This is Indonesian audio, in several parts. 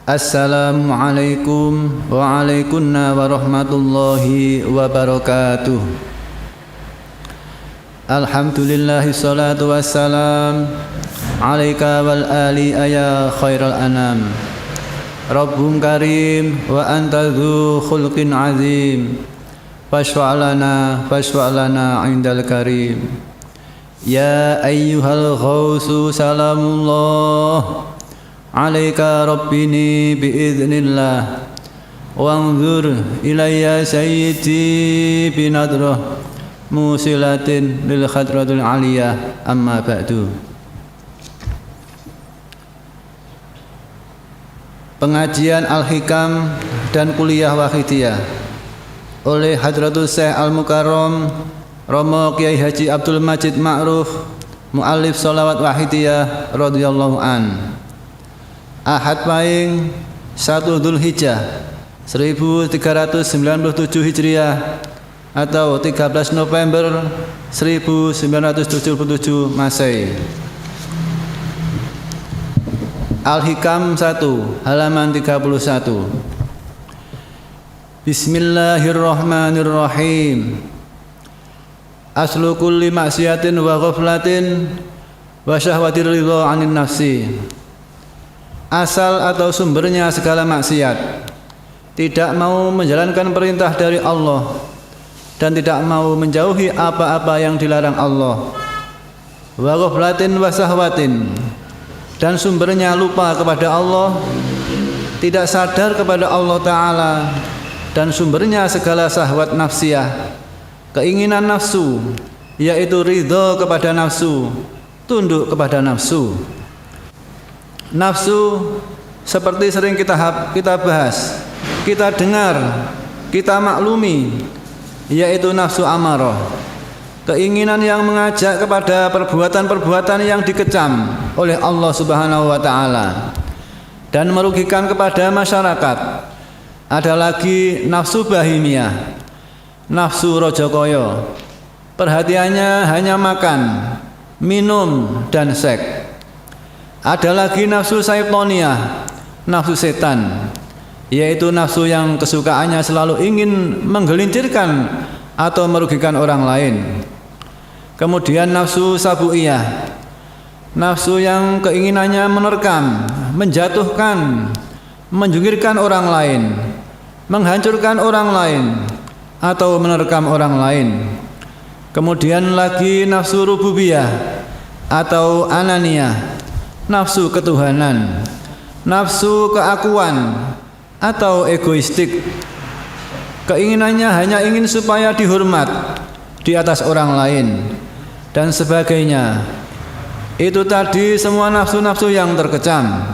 Assalamualaikum warahmatullahi wabarakatuh. Alhamdulillahi salatu wassalam alaika wal ali ya khairal anam. Rabbun karim wa anta dzu khulqin azim. Fashfa'lana indal karim. Ya ayyuhal ghausu salamullah alaika rabbini biiznillah. Wanzur ilayya sayyidi binadrah musilatin lil khadratul aliyah, amma ba'du. Pengajian Al-Hikam dan kuliah Wahidiyah oleh Hadratul Syekh Al-Mukarram Romo Kiai Haji Abdul Majid Ma'ruf, muallif sholawat Wahidiyah radhiyallahu an. Ahad Pahing 1 Dzulhijjah 1397 Hijriah atau 13 November 1977 Masehi. Al-Hikam 1 halaman 31. Bismillahirrahmanirrahim. Aslu kulli maksiatin wa ghaflatin wa syahwatir ridha 'anil nafsi. Asal atau sumbernya segala maksiat, tidak mau menjalankan perintah dari Allah dan tidak mau menjauhi apa-apa yang dilarang Allah. Wa ghaflatin wa syahwatin, dan sumbernya lupa kepada Allah, tidak sadar kepada Allah Ta'ala, dan sumbernya segala syahwat nafsiyah, keinginan nafsu, yaitu ridho kepada nafsu, tunduk kepada nafsu. Nafsu seperti sering kita bahas, kita dengar, kita maklumi, yaitu nafsu amarah, keinginan yang mengajak kepada perbuatan-perbuatan yang dikecam oleh Allah Subhanahu wa Ta'ala dan merugikan kepada masyarakat. Ada lagi nafsu bahimiyah, nafsu rojokoyo, perhatiannya hanya makan, minum, dan seks. Ada lagi nafsu syaitoniyah, nafsu setan, yaitu nafsu yang kesukaannya selalu ingin menggelincirkan atau merugikan orang lain. Kemudian nafsu sabuiyah, nafsu yang keinginannya menerkam, menjatuhkan, menjungkirkan orang lain, menghancurkan orang lain, atau menerkam orang lain. Kemudian lagi nafsu rububiyah atau ananiyah, nafsu ketuhanan, nafsu keakuan atau egoistik. Keinginannya hanya ingin supaya dihormat di atas orang lain dan sebagainya. Itu tadi semua nafsu-nafsu yang terkecam.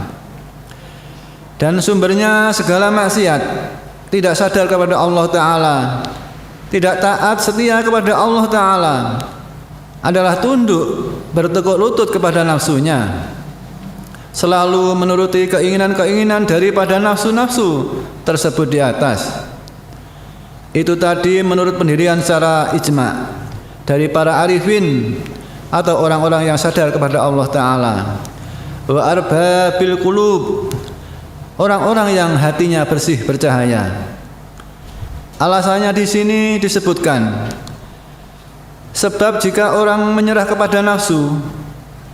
Dan sumbernya segala maksiat, tidak sadar kepada Allah Ta'ala, tidak taat setia kepada Allah Ta'ala, adalah tunduk bertekuk lutut kepada nafsunya, selalu menuruti keinginan-keinginan daripada nafsu-nafsu tersebut di atas. Itu tadi menurut pendirian secara ijma' dari para arifin atau orang-orang yang sadar kepada Allah Ta'ala. Wa arbabil qulub, orang-orang yang hatinya bersih bercahaya. Alasannya di sini disebutkan, sebab jika orang menyerah kepada nafsu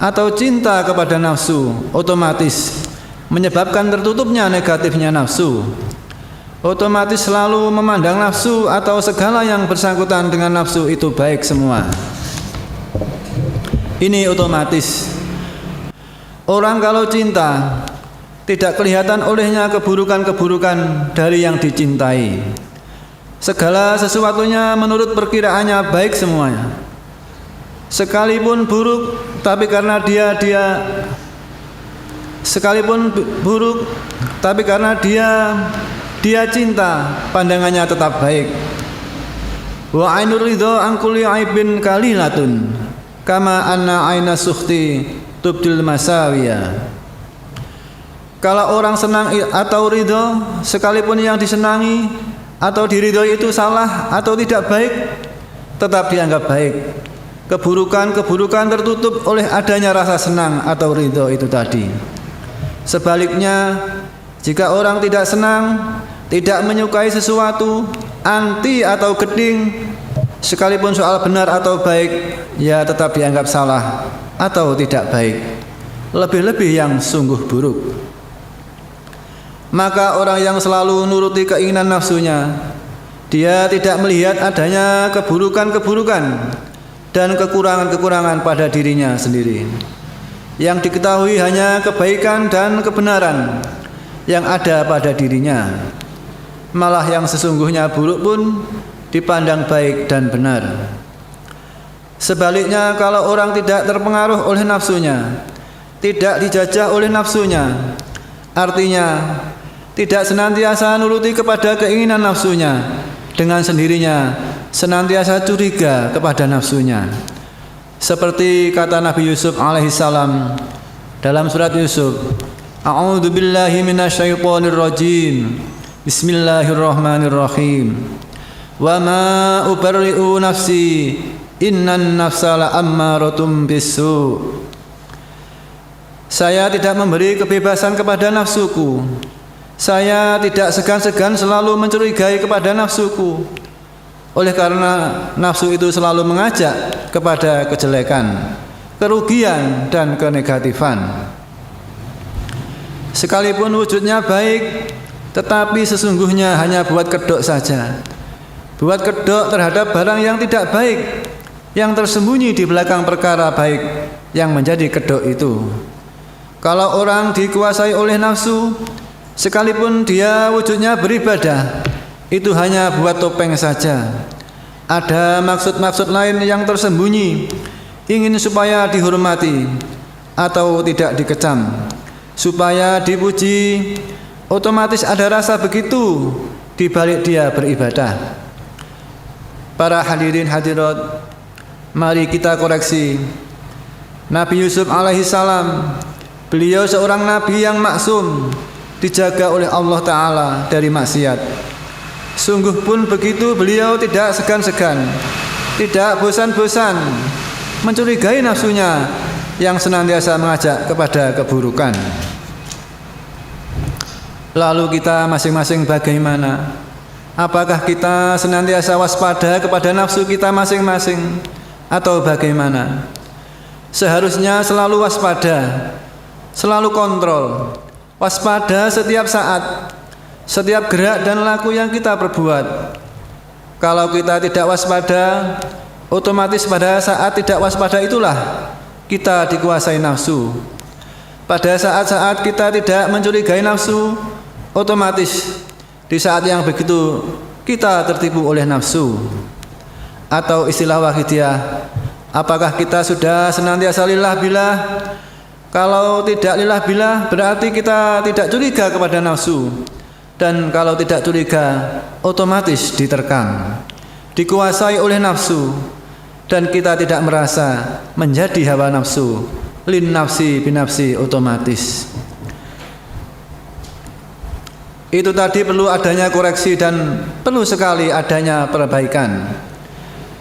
atau cinta kepada nafsu, otomatis menyebabkan tertutupnya negatifnya nafsu. Otomatis selalu memandang nafsu atau segala yang bersangkutan dengan nafsu itu baik semua. Ini otomatis. Orang kalau cinta, tidak kelihatan olehnya keburukan-keburukan dari yang dicintai. Segala sesuatunya menurut perkiraannya baik semuanya. Sekalipun buruk, tapi karena dia cinta, pandangannya tetap baik. Wa ainur ridha an kulli aibin kalilatun kama anna aina sukhti tubdil masawiya. Kalau orang senang atau ridho, sekalipun yang disenangi atau diridhoi itu salah atau tidak baik, tetap dianggap baik. Keburukan-keburukan tertutup oleh adanya rasa senang atau ridho itu tadi. Sebaliknya, Jika orang tidak senang, tidak menyukai sesuatu, anti atau geding, sekalipun soal benar atau baik, ya tetap dianggap salah atau tidak baik, lebih-lebih yang sungguh buruk. Maka orang yang selalu nuruti keinginan nafsunya, dia tidak melihat adanya keburukan-keburukan dan kekurangan-kekurangan pada dirinya sendiri. Yang diketahui hanya kebaikan dan kebenaran yang ada pada dirinya. Malah yang sesungguhnya buruk pun dipandang baik dan benar. Sebaliknya, kalau orang tidak terpengaruh oleh nafsunya, tidak dijajah oleh nafsunya, artinya tidak senantiasa nuruti kepada keinginan nafsunya, dengan sendirinya senantiasa curiga kepada nafsunya. Seperti kata Nabi Yusuf alaihissalam dalam surat Yusuf, A'udzu billahi minasyaitonir rajim. Bismillahirrahmanirrahim. Wa ma ubarri'u nafsi innan nafsa la'ammaratun bisu. Saya tidak memberi kebebasan kepada nafsuku. Saya tidak segan-segan selalu mencurigai kepada nafsuku. Oleh karena nafsu itu selalu mengajak kepada kejelekan, kerugian dan kenegatifan. Sekalipun wujudnya baik, tetapi sesungguhnya hanya buat kedok saja. Buat kedok terhadap barang yang tidak baik, yang tersembunyi di belakang perkara baik yang menjadi kedok itu. Kalau orang dikuasai oleh nafsu, sekalipun dia wujudnya beribadah, itu hanya buat topeng saja. Ada maksud-maksud lain yang tersembunyi, ingin supaya dihormati atau tidak dikecam, supaya dipuji. Otomatis ada rasa begitu di balik dia beribadah. Para hadirin hadirat, mari kita koreksi. Nabi Yusuf alaihissalam, beliau seorang nabi yang maksum, dijaga oleh Allah Ta'ala dari maksiat. Sungguh pun begitu, beliau tidak segan-segan, tidak bosan-bosan mencurigai nafsunya yang senantiasa mengajak kepada keburukan. Lalu kita masing-masing bagaimana? Apakah kita senantiasa waspada kepada nafsu kita masing-masing atau bagaimana? Seharusnya selalu waspada, selalu kontrol, waspada setiap saat, setiap gerak dan laku yang kita perbuat. Kalau kita tidak waspada, otomatis pada saat tidak waspada itulah kita dikuasai nafsu. Pada saat-saat kita tidak mencurigai nafsu, otomatis di saat yang begitu kita tertipu oleh nafsu. Atau istilah wahidiyah, apakah kita sudah senantiasa lillah billah? Kalau tidak lillah billah, berarti kita tidak curiga kepada nafsu. Dan kalau tidak curiga, otomatis diterkam, dikuasai oleh nafsu, dan kita tidak merasa menjadi hawa nafsu. Lin nafsi binafsi, otomatis. Itu tadi perlu adanya koreksi dan perlu sekali adanya perbaikan.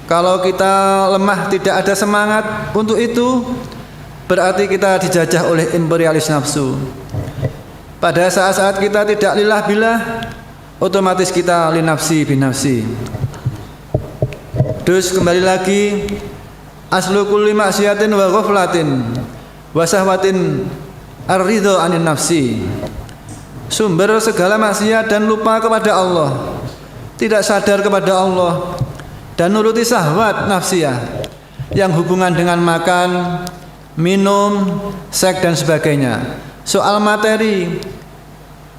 Kalau kita lemah, tidak ada semangat untuk itu, berarti kita dijajah oleh imperialis nafsu. Pada saat-saat kita tidak lillah billah, otomatis kita linafsi binafsi. Terus kembali lagi, aslu kulli maksiatin wa ghaflatin wa sahwatin ar-ridho anin nafsi. Sumber segala maksiat dan lupa kepada Allah, tidak sadar kepada Allah, dan nuruti syahwat nafsiyah yang hubungan dengan makan, minum, seks dan sebagainya. Soal materi,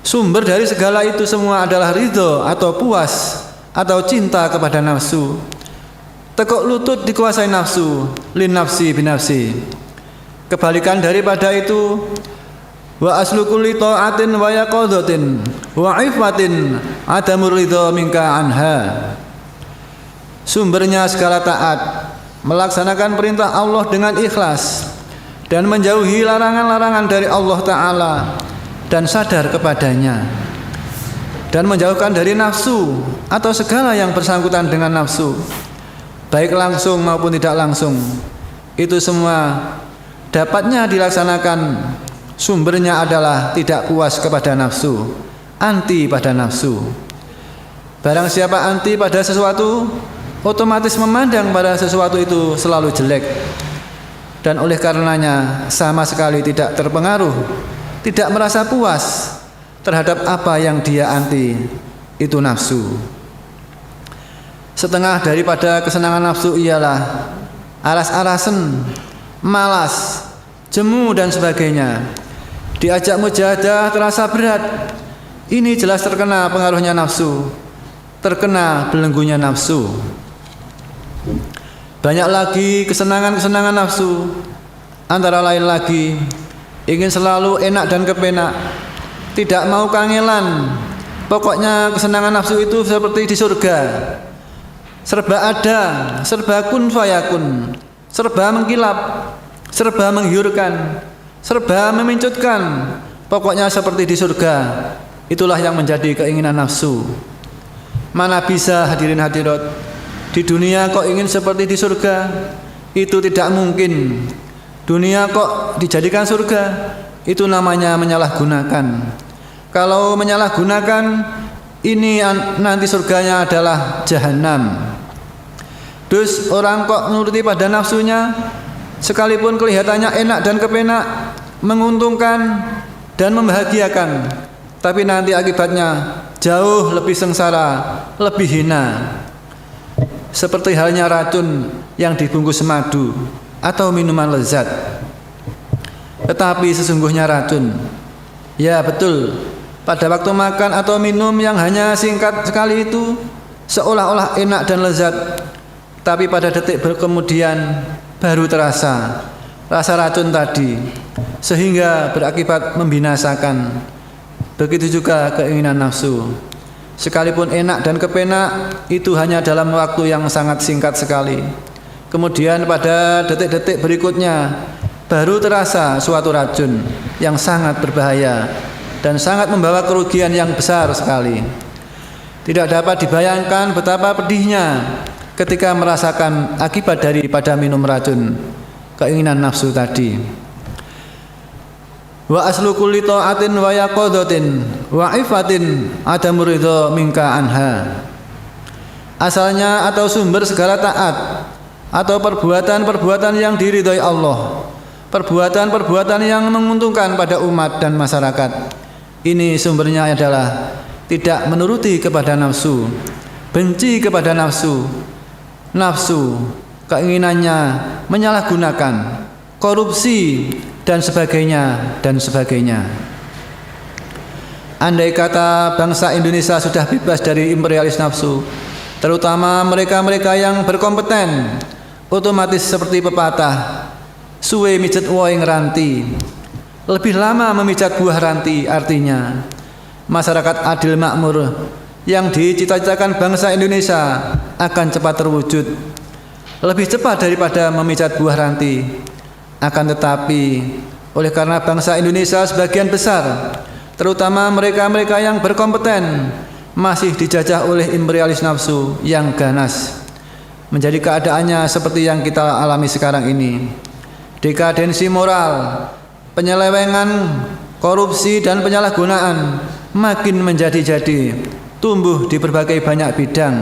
sumber dari segala itu semua adalah ridho atau puas atau cinta kepada nafsu. Tekuk lutut dikuasai nafsu, lin nafsi binafsi. Kebalikan daripada itu, wa aslu kulli ta'atin wa yaqadhatin wa ifatin adamur ridha minka anha. Sumbernya segala taat, melaksanakan perintah Allah dengan ikhlas dan menjauhi larangan-larangan dari Allah Ta'ala dan sadar kepadanya, dan menjauhkan dari nafsu atau segala yang bersangkutan dengan nafsu, baik langsung maupun tidak langsung. Itu semua dapatnya dilaksanakan sumbernya adalah tidak puas kepada nafsu, anti pada nafsu. Barang siapa anti pada sesuatu, otomatis memandang pada sesuatu itu selalu jelek, dan oleh karenanya sama sekali tidak terpengaruh, tidak merasa puas terhadap apa yang dia anti, itu nafsu. Setengah daripada kesenangan nafsu ialah aras-arasen, malas, jemu dan sebagainya. Diajak mujahadah terasa berat. Ini jelas terkena pengaruhnya nafsu, terkena belenggunya nafsu. Banyak lagi kesenangan-kesenangan nafsu, antara lain lagi ingin selalu enak dan kepenak, tidak mau kangelan. Pokoknya kesenangan nafsu itu seperti di surga, serba ada, serba kun fayakun, serba mengkilap, serba menggiurkan, serba memincut,kan. Pokoknya seperti di surga. Itulah yang menjadi keinginan nafsu. Mana bisa hadirin hadirat, di dunia kok ingin seperti di surga? Itu tidak mungkin. Dunia kok dijadikan surga? Itu namanya menyalahgunakan. Kalau menyalahgunakan, ini nanti surganya adalah jahanam. Terus orang kok menuruti pada nafsunya, sekalipun kelihatannya enak dan kepenak, menguntungkan dan membahagiakan, tapi nanti akibatnya jauh lebih sengsara, lebih hina. Seperti halnya racun yang dibungkus madu atau minuman lezat. Tetapi sesungguhnya racun. Ya betul, pada waktu makan atau minum yang hanya singkat sekali itu seolah-olah enak dan lezat, tapi pada detik kemudian baru terasa rasa racun tadi, sehingga berakibat membinasakan. Begitu juga keinginan nafsu. Sekalipun enak dan kepenak, itu hanya dalam waktu yang sangat singkat sekali. Kemudian pada detik-detik berikutnya baru terasa suatu racun yang sangat berbahaya dan sangat membawa kerugian yang besar sekali. Tidak dapat dibayangkan betapa pedihnya ketika merasakan akibat daripada minum racun keinginan nafsu tadi. Wa aslu kulli ta'atin wa yaqadatin wa ifatin adamu ridha minka anha. Asalnya atau sumber segala taat atau perbuatan-perbuatan yang diridhai Allah, perbuatan-perbuatan yang menguntungkan pada umat dan masyarakat, ini sumbernya adalah tidak menuruti kepada nafsu, benci kepada nafsu, keinginannya menyalahgunakan, korupsi dan sebagainya dan sebagainya. Andai kata bangsa Indonesia sudah bebas dari imperialis nafsu, terutama mereka-mereka yang berkompeten, otomatis seperti pepatah, suwe mijet woing ranti, lebih lama memijat buah ranti. Artinya masyarakat adil makmur yang dicita-citakan bangsa Indonesia akan cepat terwujud, lebih cepat daripada memijat buah ranti. Akan tetapi oleh karena bangsa Indonesia sebagian besar, terutama mereka-mereka yang berkompeten, masih dijajah oleh imperialis nafsu yang ganas, menjadi keadaannya seperti yang kita alami sekarang ini. Dekadensi moral, penyelewengan, korupsi dan penyalahgunaan makin menjadi-jadi, tumbuh di berbagai banyak bidang.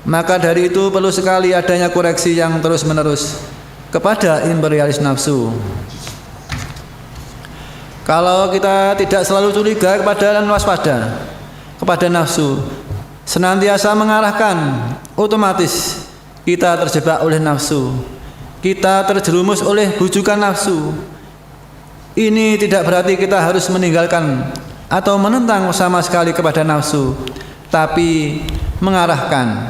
Maka dari itu perlu sekali adanya koreksi yang terus-menerus kepada imperialis nafsu. Kalau kita tidak selalu curiga kepada dan waspada kepada nafsu, senantiasa mengarahkan, otomatis kita terjebak oleh nafsu, kita terjerumus oleh bujukan nafsu. Ini tidak berarti kita harus meninggalkan atau menentang sama sekali kepada nafsu, tapi mengarahkan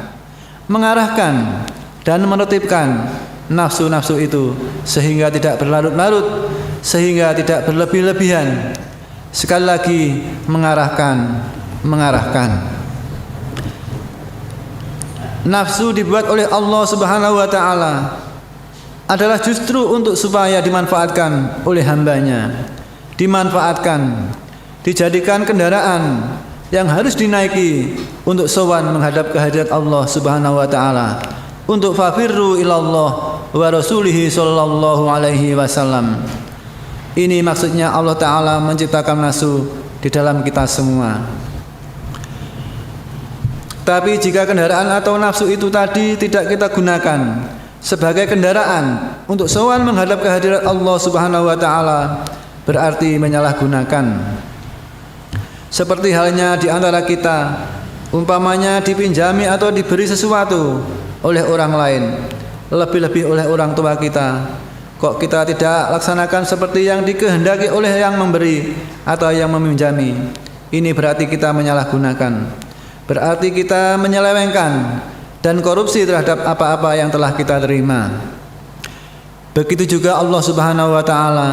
dan menertibkan nafsu-nafsu itu sehingga tidak berlarut-larut, sehingga tidak berlebih-lebihan. Sekali lagi mengarahkan. Nafsu dibuat oleh Allah Subhanahu wa taala adalah justru untuk supaya dimanfaatkan oleh hambanya, dimanfaatkan, dijadikan kendaraan yang harus dinaiki untuk sowan menghadap kehadirat Allah Subhanahu wa taala, untuk fafirru ilallah wa rasulihi sallallahu alaihi wasallam. Ini maksudnya Allah Ta'ala menciptakan nafsu di dalam kita semua. Tapi jika kendaraan atau nafsu itu tadi tidak kita gunakan sebagai kendaraan untuk sowan menghadap kehadirat Allah Subhanahu wa Ta'ala, berarti menyalahgunakan. Seperti halnya di antara kita, umpamanya dipinjami atau diberi sesuatu oleh orang lain, lebih-lebih oleh orang tua kita, kok kita tidak laksanakan seperti yang dikehendaki oleh yang memberi atau yang meminjami. Ini berarti kita menyalahgunakan, berarti kita menyelewengkan dan korupsi terhadap apa-apa yang telah kita terima. Begitu juga Allah Subhanahu wa Ta'ala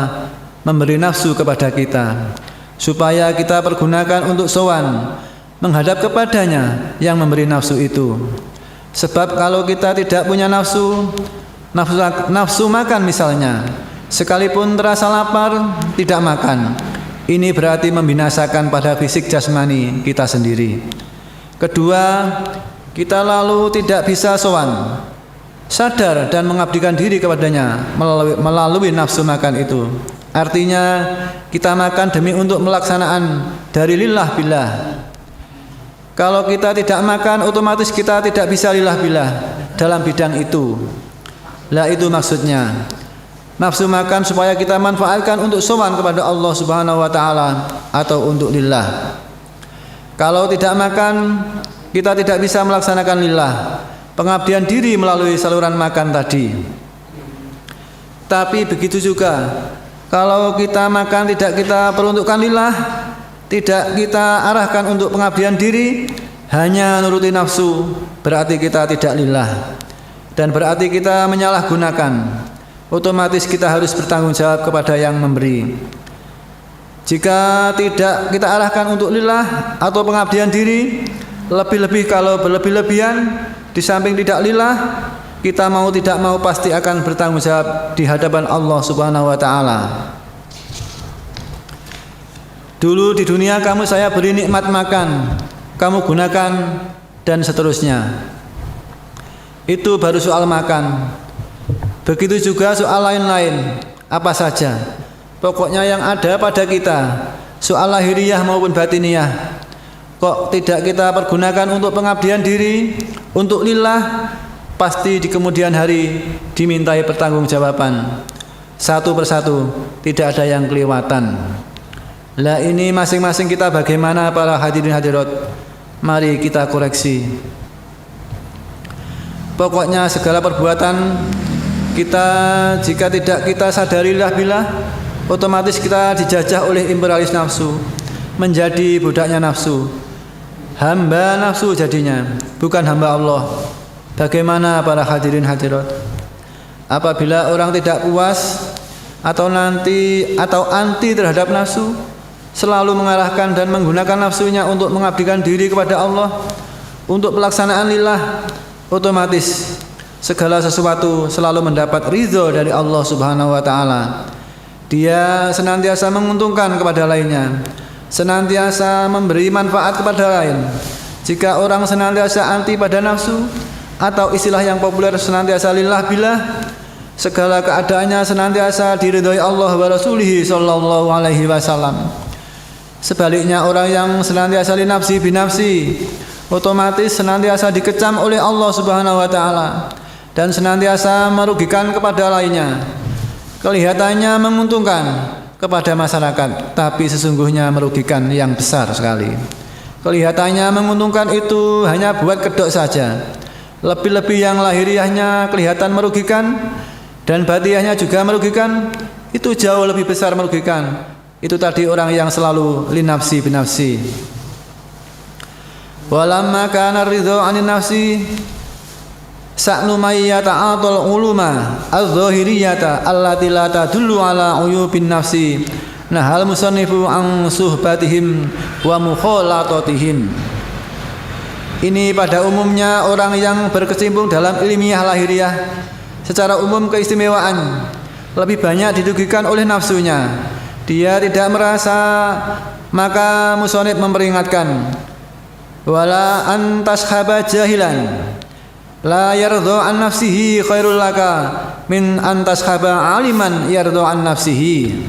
memberi nafsu kepada kita supaya kita pergunakan untuk sowan menghadap kepadanya yang memberi nafsu itu. Sebab kalau kita tidak punya nafsu makan misalnya, sekalipun terasa lapar tidak makan, ini berarti membinasakan pada fisik jasmani kita sendiri. Kedua, kita lalu tidak bisa sowan, sadar dan mengabdikan diri kepadanya melalui nafsu makan itu. Artinya kita makan demi untuk melaksanaan dari lillah billah. Kalau kita tidak makan, otomatis kita tidak bisa lillah billah dalam bidang itu. Lah itu maksudnya nafsu makan supaya kita manfaatkan untuk sowan kepada Allah Subhanahu wa Ta'ala atau untuk lillah. Kalau tidak makan, kita tidak bisa melaksanakan lillah, pengabdian diri melalui saluran makan tadi. Tapi begitu juga, kalau kita makan tidak kita peruntukkan lillah, tidak kita arahkan untuk pengabdian diri, hanya nuruti nafsu, berarti kita tidak lillah, dan berarti kita menyalahgunakan. Otomatis kita harus bertanggung jawab kepada yang memberi. Jika tidak kita arahkan untuk lillah atau pengabdian diri, lebih-lebih kalau berlebih-lebihan, di samping tidak lillah, kita mau tidak mau pasti akan bertanggung jawab di hadapan Allah Subhanahu wa Ta'ala. Dulu di dunia kamu saya beri nikmat makan, kamu gunakan dan seterusnya. Itu baru soal makan. Begitu juga soal lain-lain, apa saja. Pokoknya yang ada pada kita, soal lahiriah maupun batiniyah, kok tidak kita pergunakan untuk pengabdian diri, untuk lillah, pasti di kemudian hari dimintai pertanggungjawaban. Satu persatu, tidak ada yang kelewatan. Lah ini masing-masing kita bagaimana para hadirin hadirat? Mari kita koreksi. Pokoknya segala perbuatan kita jika tidak kita sadari lillah billah, otomatis kita dijajah oleh imperialis nafsu, menjadi budaknya nafsu, hamba nafsu jadinya, bukan hamba Allah. Bagaimana para hadirin hadirat? Apabila orang tidak puas atau anti terhadap nafsu, selalu mengarahkan dan menggunakan nafsunya untuk mengabdikan diri kepada Allah, untuk pelaksanaan lillah, otomatis segala sesuatu selalu mendapat ridho dari Allah Subhanahu wa Ta'ala. Dia senantiasa menguntungkan kepada lainnya, senantiasa memberi manfaat kepada lain. Jika orang senantiasa anti pada nafsu, atau istilah yang populer senantiasa lillah billah, segala keadaannya senantiasa diridhoi Allah wa Rasulihi sallallahu alaihi wasallam. Sebaliknya orang yang senantiasa linafsi binafsi, otomatis senantiasa dikecam oleh Allah Subhanahu wa Ta'ala dan senantiasa merugikan kepada lainnya. Kelihatannya menguntungkan kepada masyarakat, tapi sesungguhnya merugikan yang besar sekali. Kelihatannya menguntungkan itu hanya buat kedok saja. Lebih-lebih yang lahiriahnya kelihatan merugikan dan batiniahnya juga merugikan, itu jauh lebih besar merugikan. Itu tadi orang yang selalu linafsi binafsi. Walamma kana ridho anin nafsi sa'nu may yata'atal uluma az-zahiriyata allati la tadullu ala uyubin nafsi nahal musannifu an suhbatihim wa mukhalatatihim. Ini pada umumnya orang yang berkecimpung dalam ilmiah lahiriah, secara umum keistimewaan lebih banyak dirugikan oleh nafsunya. Dia tidak merasa, maka musannif memperingatkan, wala antashaba jahilan la yardha an nafsihi khairul laka min antashaba aliman yardha an nafsihi.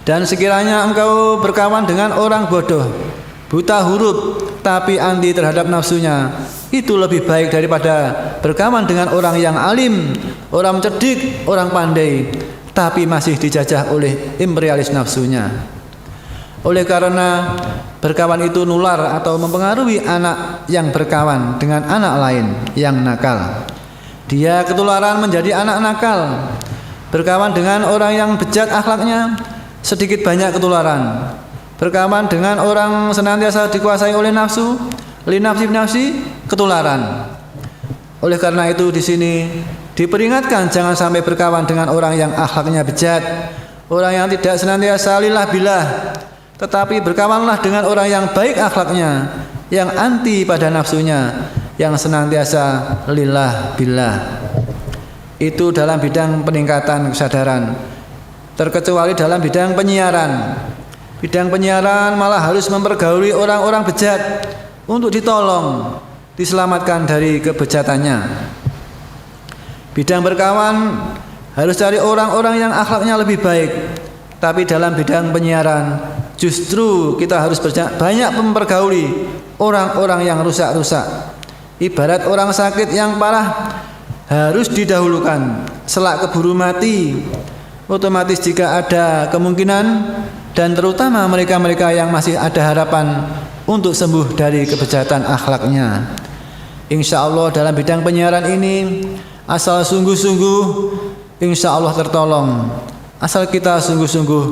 Dan sekiranya engkau berkawan dengan orang bodoh, buta huruf, tapi anti terhadap nafsunya, itu lebih baik daripada berkawan dengan orang yang alim, orang cerdik, orang pandai, tapi masih dijajah oleh imperialis nafsunya. Oleh karena berkawan itu nular atau mempengaruhi anak yang berkawan dengan anak lain yang nakal. Dia ketularan menjadi anak nakal. Berkawan dengan orang yang bejat akhlaknya, sedikit banyak ketularan. Berkawan dengan orang senantiasa dikuasai oleh nafsu, linafsi ketularan. Oleh karena itu di sini diperingatkan jangan sampai berkawan dengan orang yang akhlaknya bejat, orang yang tidak senantiasa lillah billah, tetapi berkawanlah dengan orang yang baik akhlaknya, yang anti pada nafsunya, yang senantiasa lillah billah. Itu dalam bidang peningkatan kesadaran. Terkecuali dalam bidang penyiaran. Bidang penyiaran malah harus mempergauli orang-orang bejat untuk ditolong, diselamatkan dari kebejatannya. Bidang berkawan harus cari orang-orang yang akhlaknya lebih baik. Tapi dalam bidang penyiaran justru kita harus banyak mempergauli orang-orang yang rusak-rusak. Ibarat orang sakit yang parah harus didahulukan, selak keburu mati. Otomatis jika ada kemungkinan, dan terutama mereka-mereka yang masih ada harapan untuk sembuh dari kebejatan akhlaknya. Insya Allah dalam bidang penyiaran ini, asal sungguh-sungguh, insya Allah tertolong. Asal kita sungguh-sungguh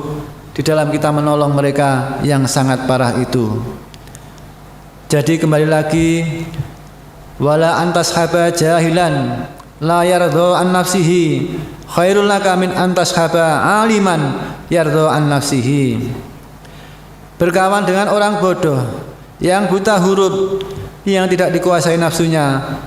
di dalam kita menolong mereka yang sangat parah itu. Jadi kembali lagi, wala antashaba jahilan la yardha an nafsihi khairul laka min antashaba aliman yardha an nafsihi. Berkawan dengan orang bodoh yang buta huruf, yang tidak dikuasai nafsunya,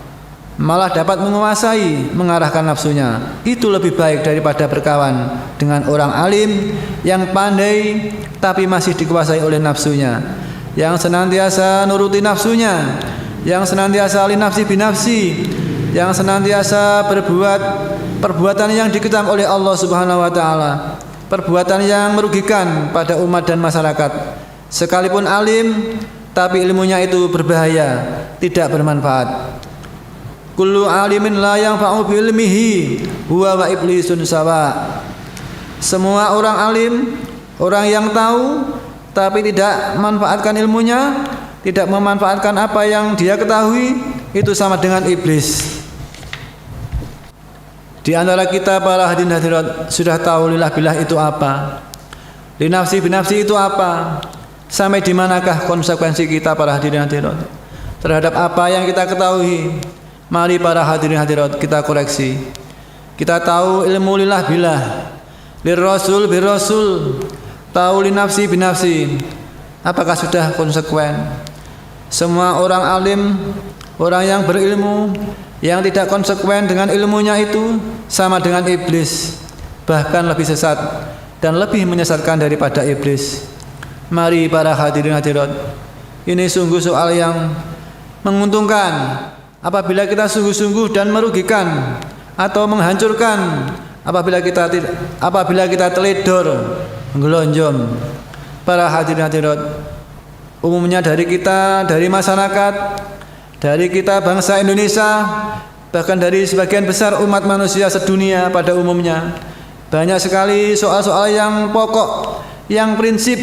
malah dapat menguasai, mengarahkan nafsunya, itu lebih baik daripada berkawan dengan orang alim yang pandai tapi masih dikuasai oleh nafsunya, yang senantiasa nuruti nafsunya, yang senantiasa linafsi binafsi, yang senantiasa berbuat perbuatan yang dikecam oleh Allah Subhanahu wa taala, perbuatan yang merugikan pada umat dan masyarakat. Sekalipun alim tapi ilmunya itu berbahaya, tidak bermanfaat. Kullu alimin la yanfa'u bi ilmihi huwa wa iblisun sawa. Semua orang alim, orang yang tahu tapi tidak memanfaatkan ilmunya, tidak memanfaatkan apa yang dia ketahui, itu sama dengan iblis. Di antara kita para hadirin hadirat sudah tahu lillah billah itu apa, linafsi binafsi itu apa, sampai di manakah konsekuensi kita para hadirin hadirat terhadap apa yang kita ketahui. Mari para hadirin hadirat kita koreksi. Kita tahu ilmu lillah billah, lirrasul birrasul, tahu linafsi binafsi. Apakah sudah konsekuen? Semua orang alim, orang yang berilmu, yang tidak konsekuen dengan ilmunya itu sama dengan iblis, bahkan lebih sesat dan lebih menyesatkan daripada iblis. Mari para hadirin hadirat, ini sungguh soal yang menguntungkan apabila kita sungguh-sungguh, dan merugikan atau menghancurkan apabila kita teledor, menggelonjom. Para hadirin hadirat, umumnya dari kita, dari masyarakat, dari kita bangsa Indonesia, bahkan dari sebagian besar umat manusia sedunia pada umumnya, banyak sekali soal-soal yang pokok, yang prinsip,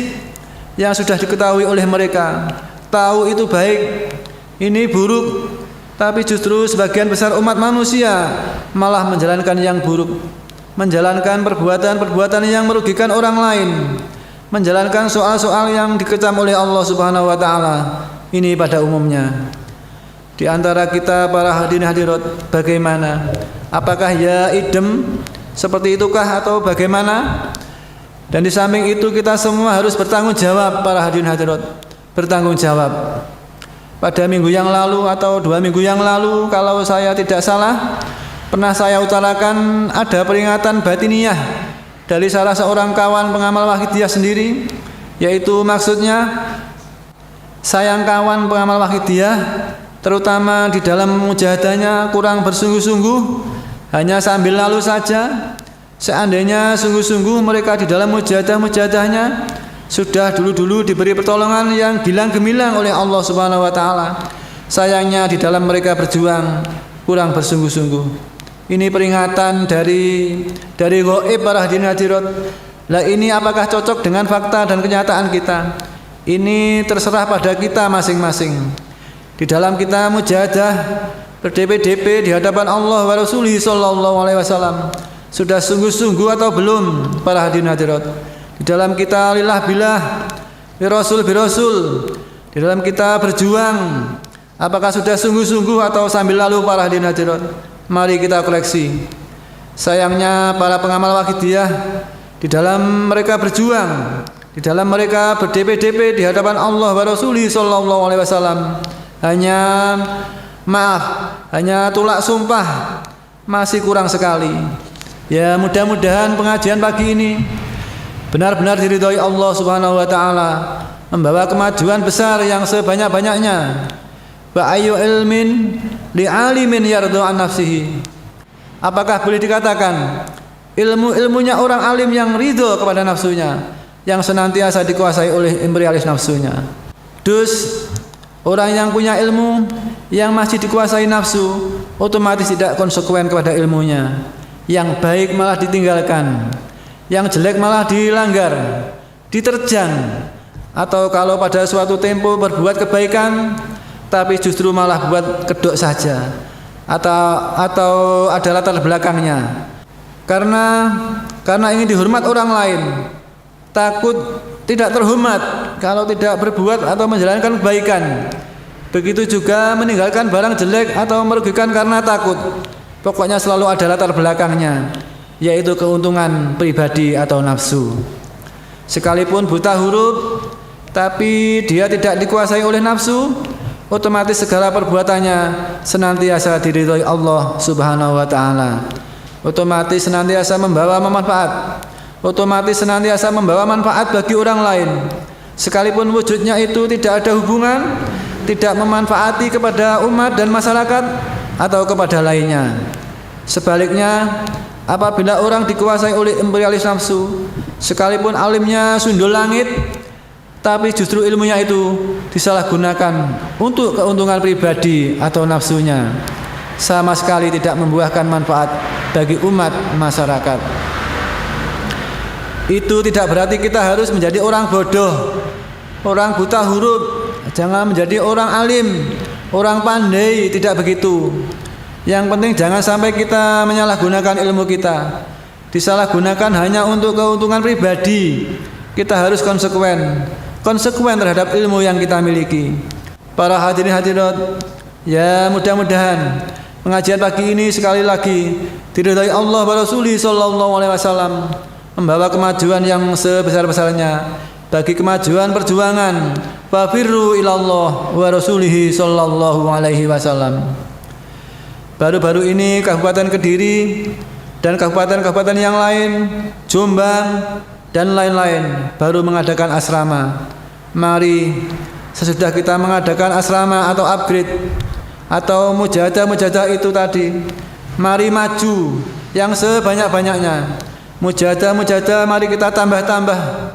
yang sudah diketahui oleh mereka. Tahu itu baik, ini buruk, tapi justru sebagian besar umat manusia malah menjalankan yang buruk, menjalankan perbuatan-perbuatan yang merugikan orang lain, menjalankan soal-soal yang dikecam oleh Allah Subhanahu wa taala. Ini pada umumnya. Di antara kita para hadirin hadirat, bagaimana? Apakah ya idem seperti itukah atau bagaimana? Dan di samping itu kita semua harus bertanggung jawab para hadirin hadirat, bertanggung jawab. Pada minggu yang lalu atau 2 minggu yang lalu, kalau saya tidak salah, pernah saya utarakan ada peringatan batiniyah dari salah seorang kawan pengamal wahidiyah sendiri, yaitu maksudnya sayang kawan pengamal wahidiyah, terutama di dalam mujahadahnya kurang bersungguh-sungguh, hanya sambil lalu saja, Seandainya sungguh-sungguh mereka di dalam mujahadah-mujahadahnya sudah dulu-dulu diberi pertolongan yang gilang gemilang oleh Allah Subhanahu wa taala, sayangnya di dalam mereka berjuang kurang bersungguh-sungguh. Ini peringatan dari ghaib para hadirin hadirat. Lah ini apakah cocok dengan fakta dan kenyataan kita? Ini terserah pada kita masing-masing. Di dalam kita mujahadah berdp-dp di hadapan Allah wa Rasulih sallallahu alaihi wasallam, sudah sungguh-sungguh atau belum para hadirin hadirat? Di dalam kita lillah billah, bi rasul, di dalam kita berjuang, apakah sudah sungguh-sungguh atau sambil lalu para hadirin hadirat? Mari kita koreksi. Sayangnya para pengamal wakidiyah di dalam mereka berjuang, di dalam mereka berdp-dp di hadapan Allah wa Rasulih sallallahu alaihi wasallam, hanya tulak sumpah masih kurang sekali. Ya, mudah-mudahan pengajian pagi ini benar-benar diridhoi Allah Subhanahu wa taala, membawa kemajuan besar yang sebanyak-banyaknya. Wa ayyu ilmin li alimin yardu an nafsihi. Apakah boleh dikatakan ilmu-ilmunya orang alim yang ridho kepada nafsunya, yang senantiasa dikuasai oleh imperialis nafsunya? Dus orang yang punya ilmu yang masih dikuasai nafsu otomatis tidak konsekuen kepada ilmunya. Yang baik malah ditinggalkan, yang jelek malah dilanggar, diterjang, atau kalau pada suatu tempo berbuat kebaikan tapi justru malah buat kedok saja, atau ada latar belakangnya karena ingin dihormat orang lain, takut tidak terhormat kalau tidak berbuat atau menjalankan kebaikan. Begitu juga meninggalkan barang jelek atau merugikan karena takut. Pokoknya selalu ada latar belakangnya, yaitu keuntungan pribadi atau nafsu. Sekalipun buta huruf, tapi dia tidak dikuasai oleh nafsu, otomatis segala perbuatannya senantiasa diridhoi Allah Subhanahu wa taala. Otomatis senantiasa membawa manfaat. Otomatis senantiasa membawa manfaat bagi orang lain. Sekalipun wujudnya itu tidak ada hubungan, tidak memanfaati kepada umat dan masyarakat atau kepada lainnya. Sebaliknya, apabila orang dikuasai oleh imperialis nafsu, sekalipun alimnya sundul langit, tapi justru ilmunya itu disalahgunakan untuk keuntungan pribadi atau nafsunya, sama sekali tidak membuahkan manfaat bagi umat masyarakat. Itu tidak berarti kita harus menjadi orang bodoh, orang buta huruf. Jangan menjadi orang alim, orang pandai, tidak begitu. Yang penting jangan sampai kita menyalahgunakan ilmu kita, disalahgunakan hanya untuk keuntungan pribadi. Kita harus konsekuen terhadap ilmu yang kita miliki. Para hadirin hadirat, ya mudah-mudahan pengajian pagi ini sekali lagi diridhai Allah wa Rasulih sallallahu alaihi wasallam, membawa kemajuan yang sebesar-besarnya bagi kemajuan perjuangan fafirru ilallah wa Rasulih sallallahu alaihi wasallam. Baru-baru ini Kabupaten Kediri dan kabupaten-kabupaten yang lain, Jombang dan lain-lain baru mengadakan asrama. Mari sesudah kita mengadakan asrama atau upgrade atau mujahadah itu tadi, mari maju yang sebanyak-banyaknya. Mujahadah mari kita tambah-tambah,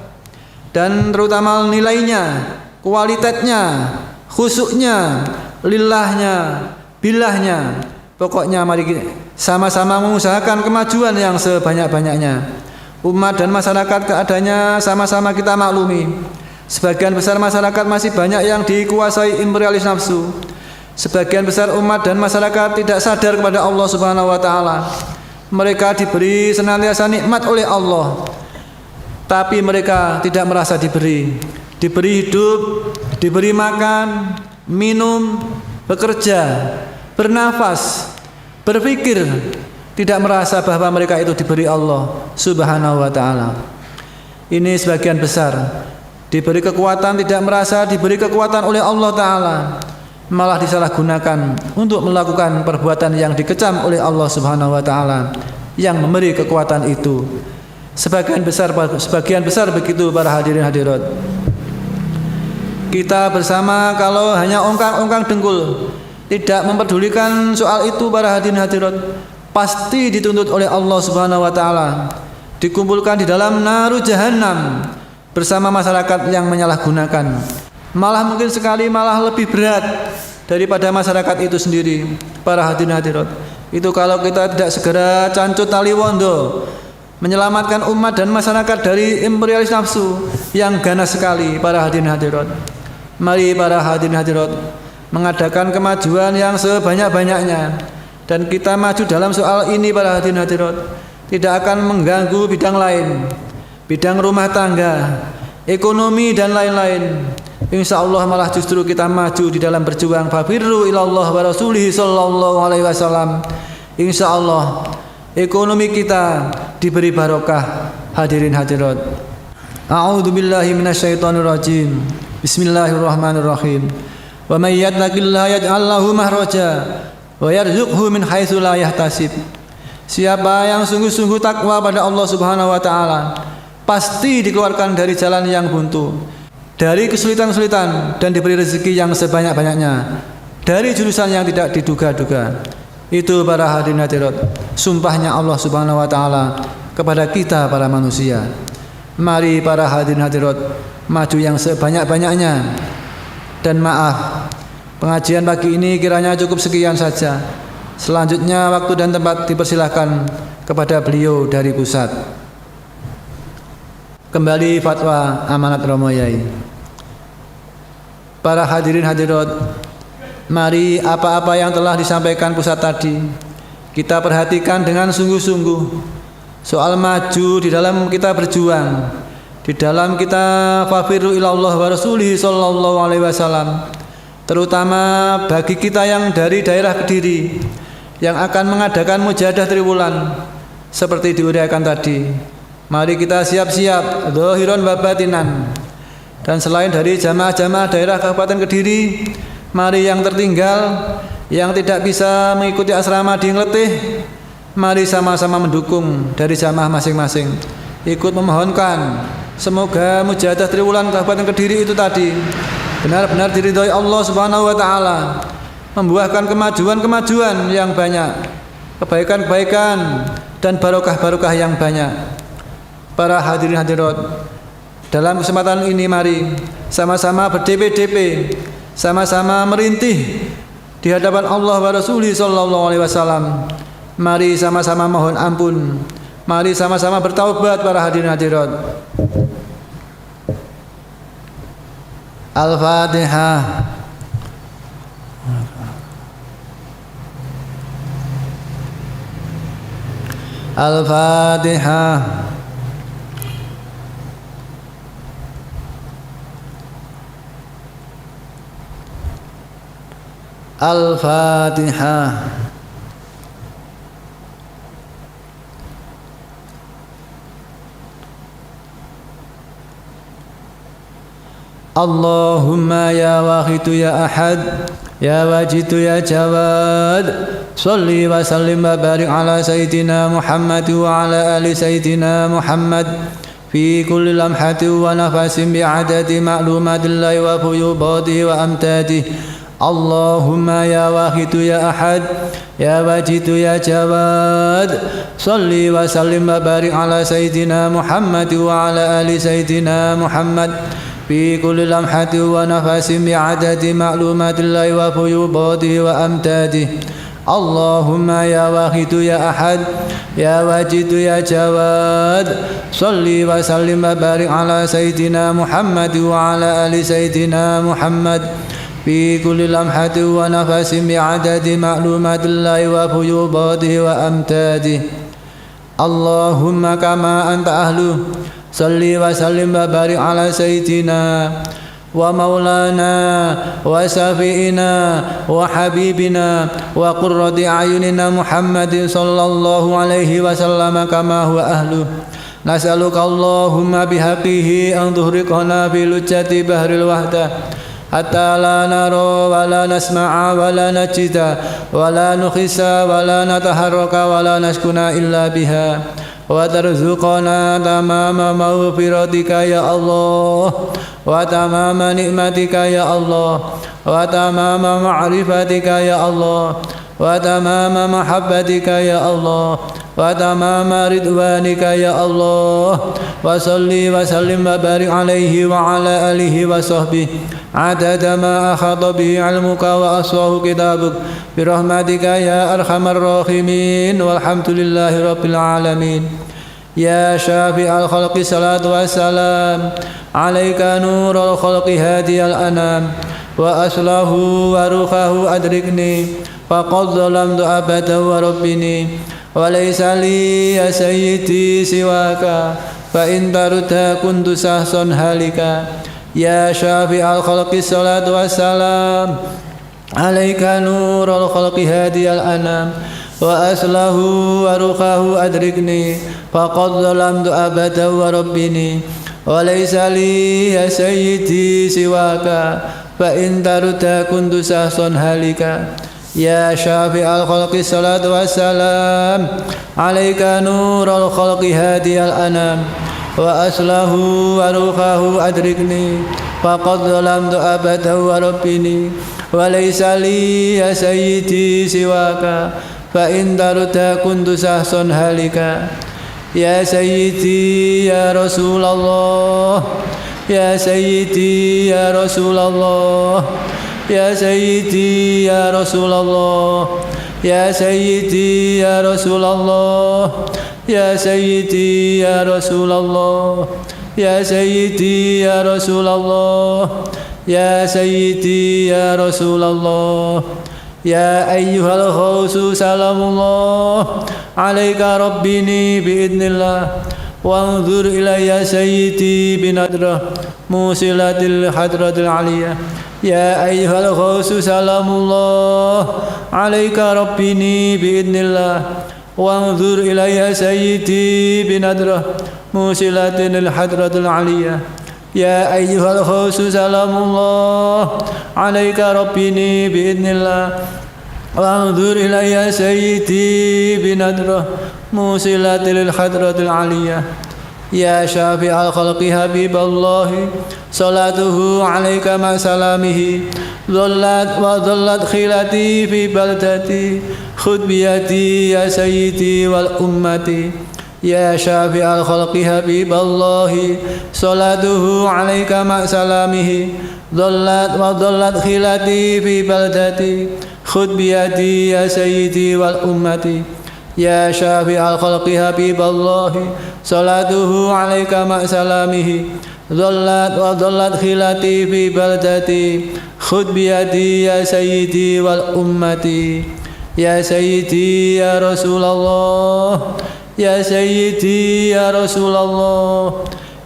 dan terutama nilainya, kualitasnya, khusyuknya, lillahnya, bilahnya. Pokoknya mari kita sama-sama mengusahakan kemajuan yang sebanyak-banyaknya. Umat dan masyarakat keadaannya sama-sama kita maklumi. Sebagian besar masyarakat masih banyak yang dikuasai imperialis nafsu. Sebagian besar umat dan masyarakat tidak sadar kepada Allah Subhanahu wa taala. Mereka diberi senantiasa nikmat oleh Allah, tapi mereka tidak merasa diberi hidup, diberi makan, minum, bekerja, bernafas, berpikir, tidak merasa bahwa mereka itu diberi Allah Subhanahu wa taala. Ini sebagian besar diberi kekuatan, tidak merasa diberi kekuatan oleh Allah taala, malah disalahgunakan untuk melakukan perbuatan yang dikecam oleh Allah Subhanahu wa taala yang memberi kekuatan itu. Sebagian besar begitu para hadirin hadirat. Kita bersama kalau hanya ongkang-ongkang dengkul, tidak memperdulikan soal itu para hadirin hadirat, pasti dituntut oleh Allah Subhanahu wa taala, dikumpulkan di dalam naru jahannam bersama masyarakat yang menyalahgunakan. Malah mungkin sekali malah lebih berat daripada masyarakat itu sendiri. Para hadirin hadirat, itu kalau kita tidak segera cancut tali wondo menyelamatkan umat dan masyarakat dari imperialis nafsu yang ganas sekali. Para hadirin hadirat, mari para hadirin hadirat mengadakan kemajuan yang sebanyak-banyaknya, dan kita maju dalam soal ini. Para hadirin hadirat, tidak akan mengganggu bidang lain, bidang rumah tangga, ekonomi dan lain-lain. Insya Allah malah justru kita maju di dalam berjuang. Fafirru ilallah wa rasulihi sallallahu alaihi wasallam. Insya Allah ekonomi kita diberi barokah. Hadirin hadirat, a'udzu billahi minasyaitonir rajim. Bismillahirrahmanirrahim. Wa may yattaqillaha yaj'al lahu mahraja wa yarzuqhu min haitsu la yahtasib. Siapa yang sungguh-sungguh takwa pada Allah Subhanahu wa taala, pasti dikeluarkan dari jalan yang buntu, dari kesulitan-kesulitan, dan diberi rezeki yang sebanyak-banyaknya dari jurusan yang tidak diduga-duga. Itu para hadirin hadirat, sumpahnya Allah Subhanahu wa taala kepada kita para manusia. Mari para hadirin hadirat maju yang sebanyak-banyaknya. Dan maaf, pengajian pagi ini kiranya cukup sekian saja. Selanjutnya waktu dan tempat dipersilahkan kepada beliau dari pusat. Kembali fatwa amanat Romo Yai. Para hadirin hadirat, mari apa-apa yang telah disampaikan pusat tadi kita perhatikan dengan sungguh-sungguh. Soal maju di dalam kita berjuang, di dalam kita fafirru ilallah wa rasulihi sallallahu alaihi wasallam, terutama bagi kita yang dari daerah Kediri yang akan mengadakan mujahadah triwulan seperti diuraikan tadi. Mari kita siap-siap zahiran wa batinan. Dan selain dari jamaah-jamaah daerah Kabupaten Kediri, mari yang tertinggal, yang tidak bisa mengikuti asrama di Ngletih, mari sama-sama mendukung dari jamaah masing-masing, ikut memohonkan semoga mujahadah triwulan Kabupaten Kediri itu tadi benar-benar diridhoi Allah Subhanahu wa taala, membuahkan kemajuan-kemajuan yang banyak, kebaikan-kebaikan dan barokah-barokah yang banyak. Para hadirin hadirat, dalam kesempatan ini mari sama-sama berdp-dp, sama-sama merintih di hadapan Allah wa Rasulih sallallahu alaihi wasallam. Mari sama-sama mohon ampun, mari sama-sama bertaubat para hadirin hadirat. Al-Fatihah. Al-Fatihah. Al-Fatihah. Allahumma ya wahidu ya ahad, ya wajidu ya jawad, salli wa sallim wa barik ala sayyidina Muhammad wa ala ali sayyidina Muhammad fi kulli lamhati wa nafasin bi'adadi ma'lumatillahi wa fuyubadihi wa amtadihi. Allahumma ya wahidu ya ahad, ya wajidu ya jawad, salli wa sallim wa barik ala sayyidina Muhammad wa ala ali sayyidina Muhammad fi kulli lamhati wa nafasin bi'adadi ma'lumatillahi wa fuyubadihi wa amtadihi. Allahumma ya wahidu ya ahad, ya wajidu ya jawad, salli wa sallim wa barik ala sayyidina Muhammad wa ala ali sayyidina Muhammad fi kulli lamhati wa nafasin bi'adadi ma'lumatillahi wa fuyubadihi wa amtadihi. Allahumma kama anta ahlu, salli wa sallim wa barik ala sayyidina wa maulana wa safi'ina wa habibina wa qurrati a'yunina Muhammadin sallallahu alaihi wasallam kama huwa ahlu. Nas'aluka Allahumma bihaqqihi an tuhriqana fi lujjati bahril wahdah hatta la nara wa la nasma'a wa la najida wa la nukhisa wa la nataharraka wa la naskuna illa biha wa tarzuqana tamama maghfiratika ya Allah wa tamama nikmatika ya Allah wa tamama ma'rifatika ya Allah وتمام محبتك يا الله وتمام رضوانك يا الله وصلي وسلم وبارك عليه وعلى آله وصحبه عدد ما أحاط به علمك وأصواه كتابك برحمتك يا أرحم الراحمين والحمد لله رب العالمين. يا شافع الخلق الصلاة والسلام عليك نور الخلق هادي الأنام وأصله وروحه أدركني فقد ظلمت أبدا وربني وليس لي يا سيدي سواك فإن ترد كنت شخصا هالكا. يا شافع الخلق الصلاة والسلام عليك نور الخلق هادي الأنام وأصله وروحه أدركني فقد ظلمت أبدا وربني وليس لي يا سيدي سواك فإن ترد كنت شخصا هالكا. يا شافع الخلق الصلاة والسلام عليك نور الخلق هادي الأنام وأصله وروحه أدركني فقد ظلمت أبدا وربني وليس لي يا سيدي سواك فإن ترد كنت شخصا هالكا. يا سيدي يا رسول الله يا سيدي يا رسول الله يا سيدي يا رسول الله يا سيدي يا رسول الله يا سيدي يا رسول الله يا سيدي يا رسول الله يا سيدي يا رسول الله. يا أيها الغوث سلام الله عليك ربني بإذن الله وانظر إلي سيدي بنظرة موصلة الحضرة العلية. يا أيها الغوث سلام الله عليك ربني بإذن الله وانظر إلي سيدي بنظرة موصلة الحضرة العلية. يا أيها الغوث سلام الله عليك ربني بإذن الله وانظر إلي سيدي بنظرة موصلة للحضرة العلية. يا شافع الخلق حبيب الله صلاته عليك مع سلامه ظلت خيلتي في بلدتي خذ بيدي يا سيدي والأمة. يا شافع الخلق حبيب الله صلاته عليك مع سلامه ظلت خيلتي في بلدتي خذ بيدي يا سيدي والأمة. يا شافع الخلق حبيب الله صلاته عليك مع سلامه ظلت خيلتي في بلدتي خذ بيدي يا سيدي والأمة. يا سيدي يا رسول الله يا سيدي يا رسول الله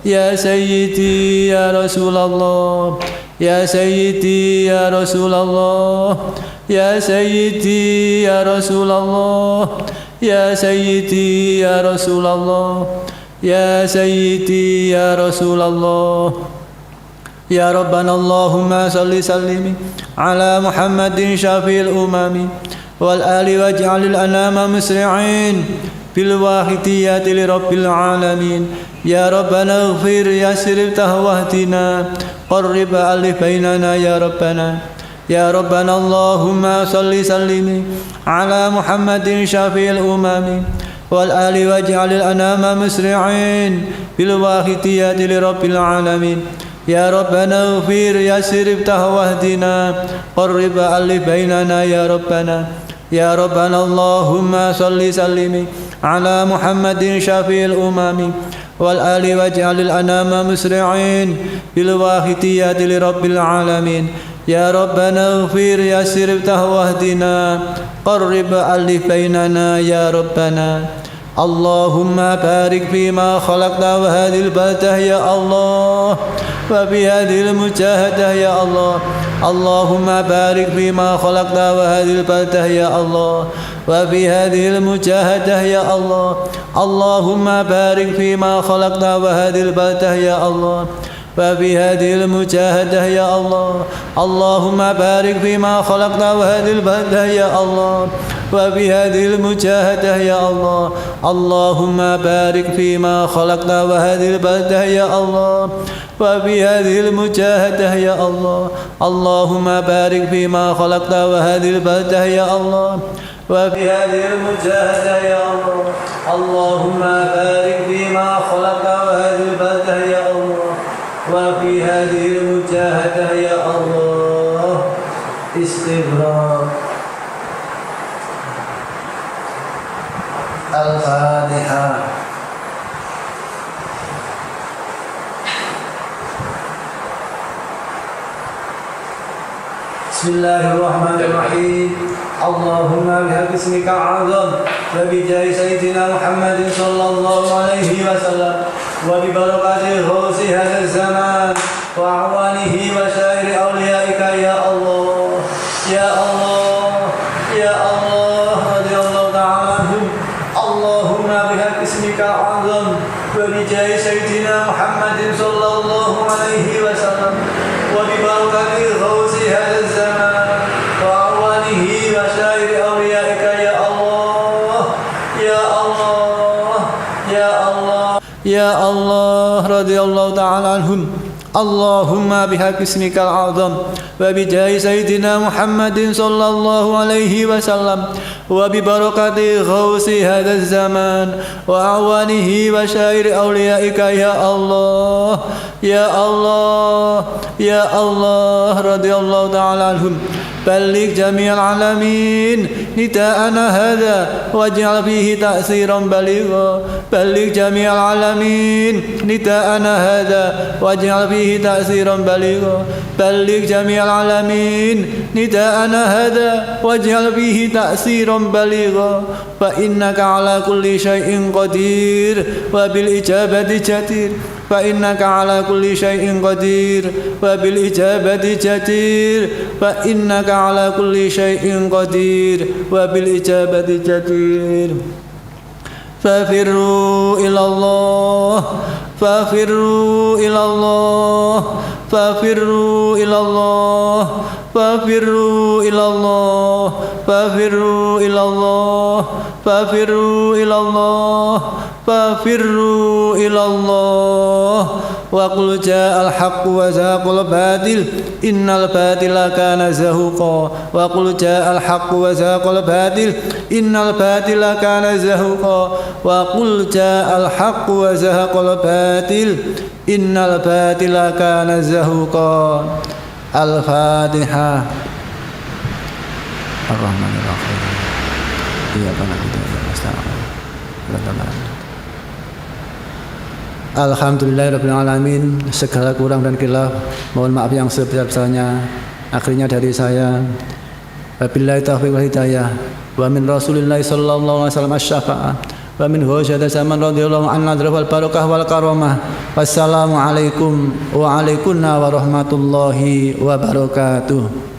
يا سيدي يا رسول الله يا سيدي يا رسول الله يا سيدي يا رسول الله يا سيدي يا رسول الله يا سيدي يا رسول الله. يا ربنا اللهم صل سلم على محمد شافي الأمم والآل واجعل الأنام مسرعين بالواحديات لرب العالمين. يا ربنا اغفر يسر واهدنا قرب ألف بيننا يا ربنا. يا ربنا اللهم صل سلم على محمد شافي الأمم والآل واجعل الأنام مسرعين بالواحديات لرب العالمين. يا ربنا اغفر يسر واهدنا قرب ألف بيننا يا ربنا. يا ربنا اللهم صل سلم على محمد شافي الأمم والآل واجعل الأنام مسرعين بالواحديات لرب العالمين. يا ربنا اغفر يسر واهدنا قرب ألف بيننا يا ربنا. اللهم بارك فيما خلقت وهذه البلدة يا الله وفي هذه المجاهدة يا الله. اللهم بارك فيما خلقت وهذه البلدة يا الله وفي هذه المجاهدة يا الله. اللهم بارك فيما خلقت وهذه البلدة يا الله وفي هذه المجاهدة يا الله. اللهم بارك فيما خلقت وهذه البلدة يا الله وفي هذه المجاهدة يا الله اللهم بارك فيما خلقت وهذه البلدة يا الله وفي هذه المجاهدة يا الله اللهم بارك فيما خلقت وهذه البلدة يا الله وفي هذه المجاهدة يا الله اللهم بارك فيما خلقت وهذه البلدة يا الله وفي هذه المجاهدة يا الله استغفار الفاتحة. بسم الله الرحمن الرحيم اللهم بحق اسمك الأعظم وبجاه سيدنا محمد صلى الله عليه وسلم وببركات غوث هذا الزمان وأعوانه وسائر أوليائك يا الله يا الله يا الله رضي الله تعالى عنهم اللهم بحق اسمك الأعظم وبجاه سيدنا محمد صلى الله عليه وسلم وببركات غوث هذا الزمان وأعوانه وسائر أوليائك يا الله يا الله يا الله يا الله رضي الله تعالى عنهم اللهم بحق اسمك الأعظم وبجاه سيدنا محمد صلى الله عليه وسلم وببركة غوث هذا الزمان وأعوانه وسائر أوليائك يا الله يا الله يا الله رضي الله تعالى عنهم بلغ جميع العالمين نداءنا هذا واجعل فيه تأثيرا بليغا بلغ جميع العالمين نداءنا هذا واجعل فيه تأثيرا بليغا بلغ جميع العالمين نداءنا هذا واجعل فيه تأثيرا بليغا فإنك على كل شيء قدير وبالإجابة جدير فإنك على كل شيء قدير وبالإجابة جدير فإنك على كل شيء قدير وبالإجابة جدير ففروا إلى الله ففروا إلى الله ففروا إلى الله ففروا إلى الله ففروا إلى الله ففروا إلى الله ففروا إلى الله وقل جاء الحق وزهق الباطل إن الباطل كان زهوقا وقل جاء الحق وزهق الباطل إن الباطل كان زهوقا وقل جاء الحق وزهق الباطل إن الباطل كان زهوقا. الفاتحة. الرحمن الرحيم إياك نعبد وإياك نستعين Alhamdulillahirabbil alamin. Segala kurang dan khilaf mohon maaf yang sebesar-besarnya. Akhirnya dari saya, wabillahi taufiq wal hidayah, wa min Rasulillah sallallahu alaihi wasallam asy-syafa'ah, wa min hujjati zaman radhiyallahu anhu wal barakah wal karamah. Wassalamu alaikum wa alaikunna warahmatullahi wabarakatuh.